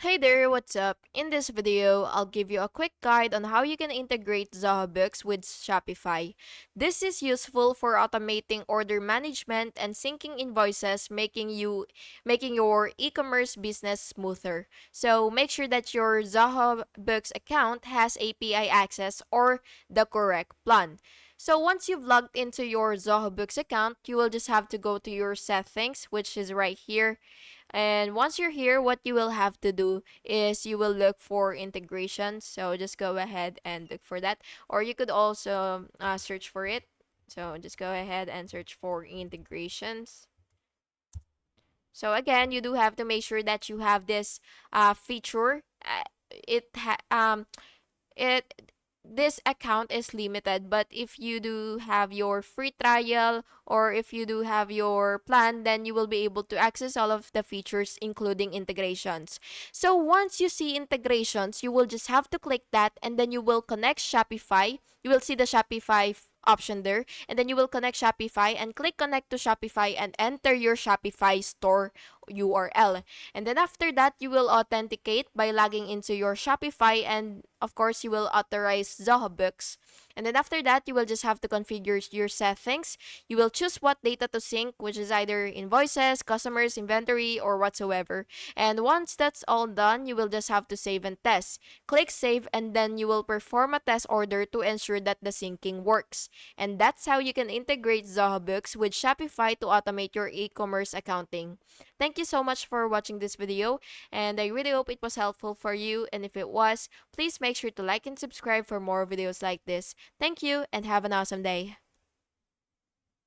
Hey there, what's up? In this video, I'll give you a quick guide on how you can integrate Zoho Books with Shopify. This is useful for automating order management and syncing invoices, making your e-commerce business smoother. So make sure that your Zoho Books account has API access or the correct plan. So once you've logged into your Zoho Books account, you will just have to go to your settings, which is right here, and once you're here, what you will have to do is you will look for integration. So just go ahead and look for that. Or you could also search for it. So just go ahead and search for integrations. So again, you do have to make sure that you have this feature. It ha- it This account is limited, but if you do have your free trial or if you do have your plan, then you will be able to access all of the features including integrations. So once you see integrations, you will just have to click that, and then you will connect Shopify. You will see the Shopify option there, and then you will connect Shopify and click connect to Shopify and enter your Shopify store URL. And then after that, you will authenticate by logging into your Shopify, and of course, you will authorize Zoho Books. And then after that, you will just have to configure your settings. You will choose what data to sync, which is either invoices, customers, inventory, or whatsoever. And once that's all done, you will just have to save and test. Click save, and then you will perform a test order to ensure that the syncing works. And that's how you can integrate Zoho Books with Shopify to automate your e-commerce accounting. Thank you so much for watching this video, and I really hope it was helpful for you. And if it was, please make sure to like and subscribe for more videos like this. Thank you and have an awesome day.